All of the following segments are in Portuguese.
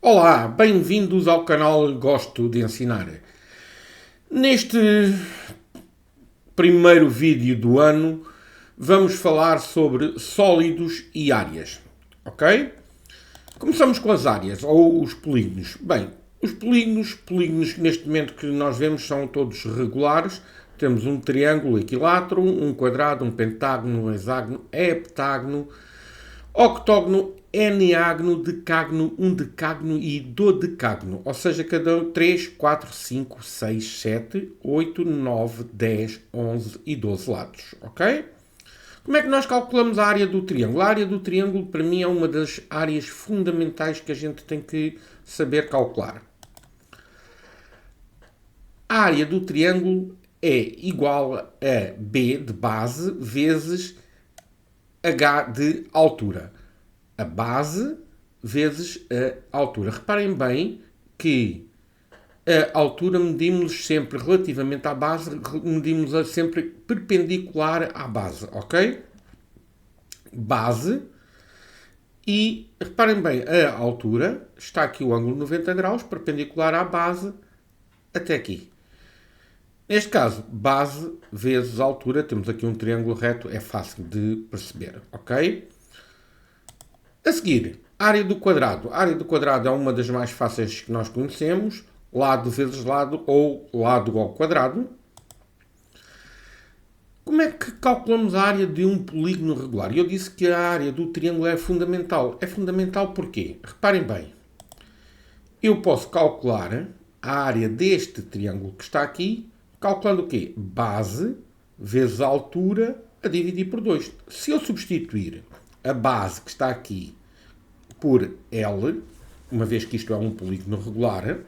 Olá, bem-vindos ao canal Gosto de Ensinar. Neste primeiro vídeo do ano, vamos falar sobre sólidos e áreas, ok? Começamos com as áreas, ou os polígonos. Bem, os polígonos neste momento que nós vemos são todos regulares. Temos um triângulo, equilátero, um quadrado, um pentágono, um hexágono, heptágono, octógono, eneágono, decágono, undecágono e dodecágono. Ou seja, cada 3, 4, 5, 6, 7, 8, 9, 10, 11 e 12 lados. Ok? Como é que nós calculamos a área do triângulo? A área do triângulo, para mim, é uma das áreas fundamentais que a gente tem que saber calcular. A área do triângulo é igual a B de base vezes H de altura. A base vezes a altura. Reparem bem que a altura medimos sempre relativamente à base, medimos-a sempre perpendicular à base, ok? Base. E reparem bem, a altura, está aqui o ângulo 90 graus, perpendicular à base, até aqui. Neste caso, base vezes altura, temos aqui um triângulo reto, é fácil de perceber, ok? A seguir, área do quadrado. A área do quadrado é uma das mais fáceis que nós conhecemos. Lado vezes lado ou lado ao quadrado. Como é que calculamos a área de um polígono regular? Eu disse que a área do triângulo é fundamental. É fundamental porquê? Reparem bem. Eu posso calcular a área deste triângulo que está aqui, calculando o quê? Base vezes a altura a dividir por 2. Se eu substituir a base que está aqui por L, uma vez que isto é um polígono regular,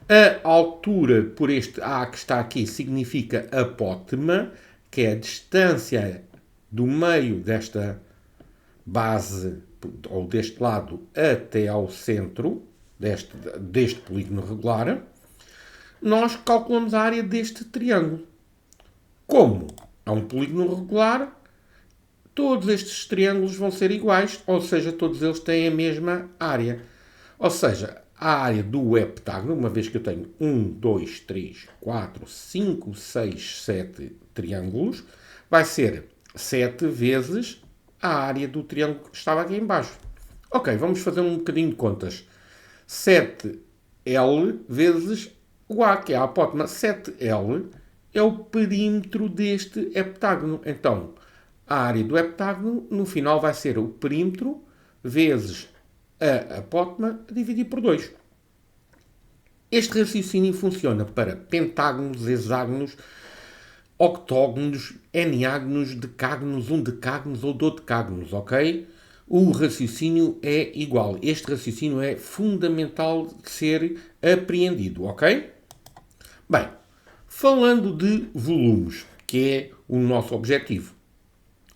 a altura por este A que está aqui significa apótema, que é a distância do meio desta base, ou deste lado, até ao centro deste polígono regular. Nós calculamos a área deste triângulo. Como é um polígono regular, todos estes triângulos vão ser iguais, ou seja, todos eles têm a mesma área. Ou seja, a área do heptágono, uma vez que eu tenho 1, 2, 3, 4, 5, 6, 7 triângulos, vai ser 7 vezes a área do triângulo que estava aqui em baixo. Ok, vamos fazer um bocadinho de contas. 7L vezes o A, que é a apótema. 7L é o perímetro deste heptágono. Então, a área do heptágono, no final, vai ser o perímetro vezes a apótema a dividir por 2. Este raciocínio funciona para pentágonos, hexágonos, octógonos, eneágonos, decágonos, undecágonos ou dodecágonos, ok? O raciocínio é igual. Este raciocínio é fundamental de ser apreendido, ok? Bem, falando de volumes, que é o nosso objetivo.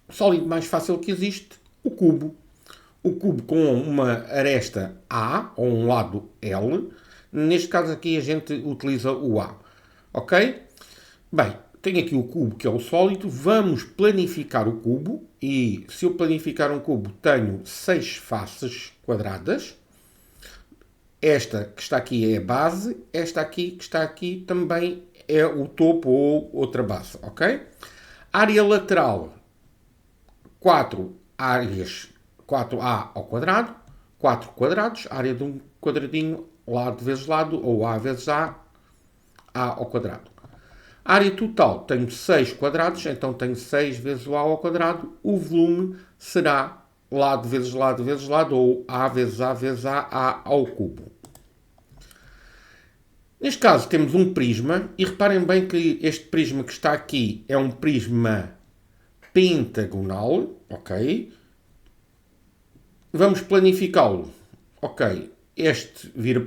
O sólido mais fácil que existe, o cubo. O cubo com uma aresta A, ou um lado L. Neste caso aqui a gente utiliza o A. Ok? Bem, tenho aqui o cubo que é o sólido. Vamos planificar o cubo. E se eu planificar um cubo, tenho 6 faces quadradas. Esta que está aqui é a base. Esta aqui que está aqui também é o topo ou outra base. Ok? Área lateral. 4 áreas, 4A ao quadrado, 4 quadrados, área de um quadradinho, lado vezes lado, ou A vezes A ao quadrado. A área total tenho 6 quadrados, então tenho 6 vezes o A ao quadrado. O volume será lado vezes lado vezes lado, ou A vezes A vezes A ao cubo. Neste caso temos um prisma, e reparem bem que este prisma que está aqui é um prisma pentagonal, ok? Vamos planificá-lo. Ok, este vira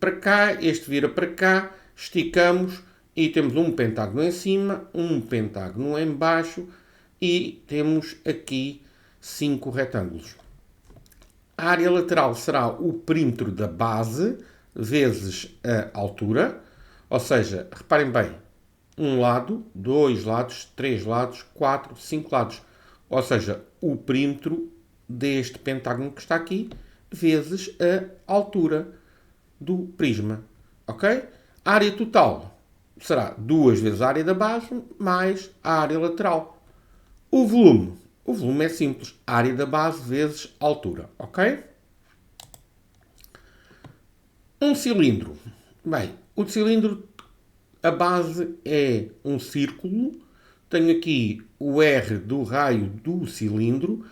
para cá, este vira para cá, esticamos e temos um pentágono em cima, um pentágono em baixo e temos aqui 5 retângulos. A área lateral será o perímetro da base vezes a altura, ou seja, reparem bem, um lado, 2 lados, 3 lados, 4, 5 lados. Ou seja, o perímetro deste pentágono que está aqui vezes a altura do prisma. Ok? A área total será 2 vezes a área da base mais a área lateral. O volume é simples. A área da base vezes a altura. Ok? Um cilindro. Bem, o cilindro, a base é um círculo. Tenho aqui o R do raio do cilindro.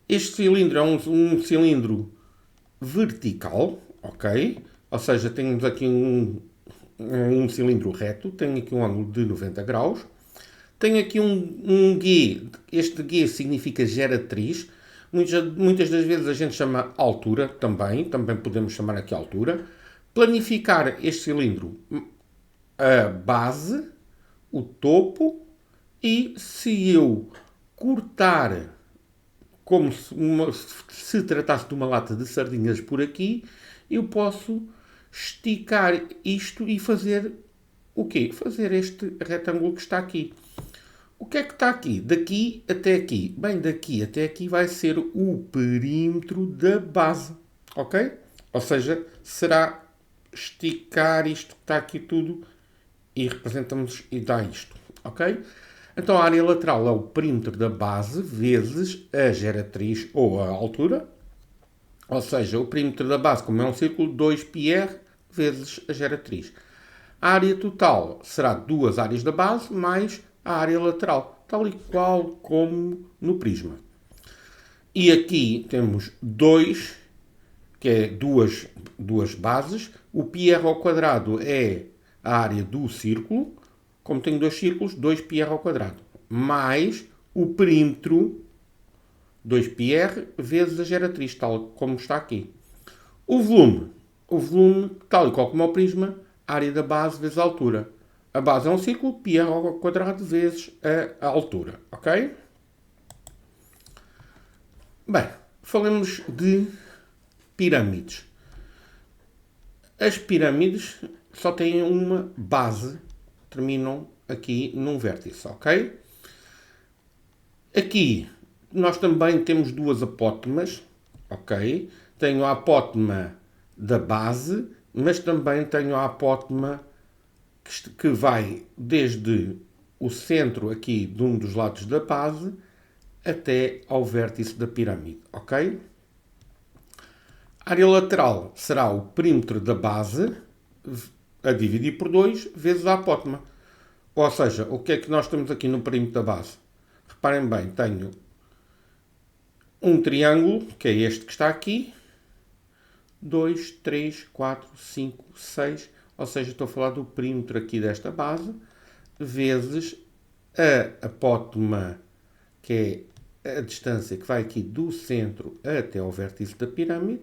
Este cilindro é um cilindro vertical, ok? Ou seja, temos aqui um cilindro reto, tenho aqui um ângulo de 90 graus. Tenho aqui um G, este G significa geratriz. Muitas das vezes a gente chama altura também podemos chamar aqui altura. Planificar este cilindro, a base, o topo, e se eu cortar como se tratasse de uma lata de sardinhas por aqui, eu posso esticar isto e fazer o quê? Fazer este retângulo que está aqui. O que é que está aqui? Daqui até aqui. Bem, daqui até aqui vai ser o perímetro da base. Ok? Ou seja, será esticar isto que está aqui tudo e representamos e dá isto. Ok? Então a área lateral é o perímetro da base vezes a geratriz ou a altura. Ou seja, o perímetro da base, como é um círculo, 2πr vezes a geratriz. A área total será 2 áreas da base mais a área lateral, tal e qual como no prisma. E aqui temos 2, que é duas bases. O πr ao quadrado é a área do círculo. Como tenho 2 círculos, 2πr ao quadrado. Mais o perímetro, 2πr vezes a geratriz, tal como está aqui. O volume, tal e qual como é o prisma, a área da base vezes a altura. A base é um círculo, πr ao quadrado vezes a altura. Ok? Bem, falemos de pirâmides. As pirâmides só têm uma base, terminam aqui num vértice, ok? Aqui nós também temos 2 apótemas, ok? Tenho a apótema da base, mas também tenho a apótema que vai desde o centro aqui de um dos lados da base até ao vértice da pirâmide, ok? A área lateral será o perímetro da base a dividir por 2 vezes a apótema. Ou seja, o que é que nós temos aqui no perímetro da base? Reparem bem, tenho um triângulo, que é este que está aqui, 2, 3, 4, 5, 6, ou seja, estou a falar do perímetro aqui desta base, vezes a apótema, que é a distância que vai aqui do centro até ao vértice da pirâmide,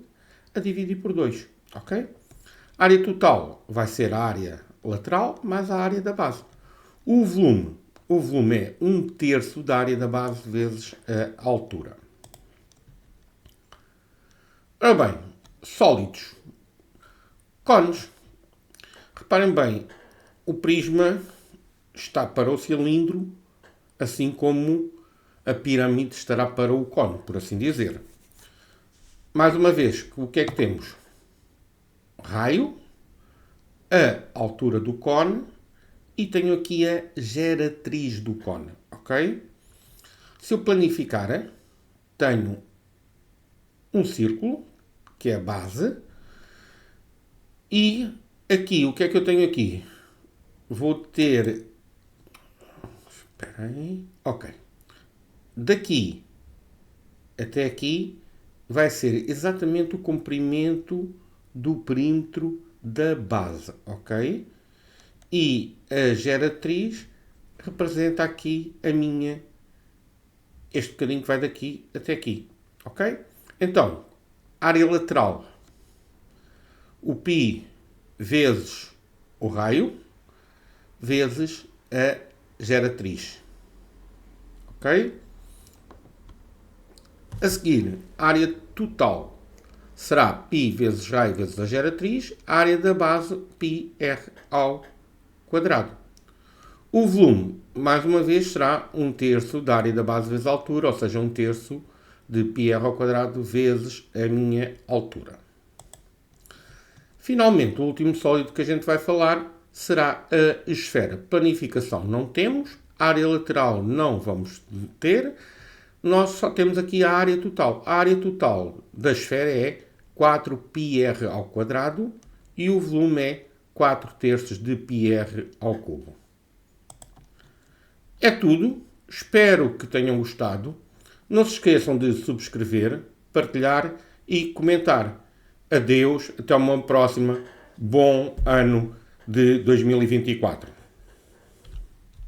a dividir por 2, ok? A área total vai ser a área lateral mais a área da base. O volume é 1/3 da área da base vezes a altura. Ora bem, sólidos. Cones. Reparem bem, o prisma está para o cilindro, assim como a pirâmide estará para o cone, por assim dizer. Mais uma vez, o que é que temos? Raio, a altura do cone e tenho aqui a geratriz do cone, ok? Se eu planificar, tenho um círculo, que é a base, e aqui, o que é que eu tenho aqui? Vou ter... Espera aí. Ok. Daqui até aqui vai ser exatamente o comprimento do perímetro da base, ok? E a geratriz representa aqui este bocadinho que vai daqui até aqui, ok? Então, área lateral, o π vezes o raio, vezes a geratriz, ok? A seguir, a área total será π vezes raio vezes a geratriz, a área da base πr ao quadrado. O volume, mais uma vez, será 1/3 da área da base vezes a altura, ou seja, 1/3 de πr² vezes a minha altura. Finalmente, o último sólido que a gente vai falar será a esfera. Planificação não temos, área lateral não vamos ter, nós só temos aqui a área total. A área total da esfera é 4πr² e o volume é 4/3 de πr². É tudo. Espero que tenham gostado. Não se esqueçam de subscrever, partilhar e comentar. Adeus, até uma próxima. Bom ano de 2024.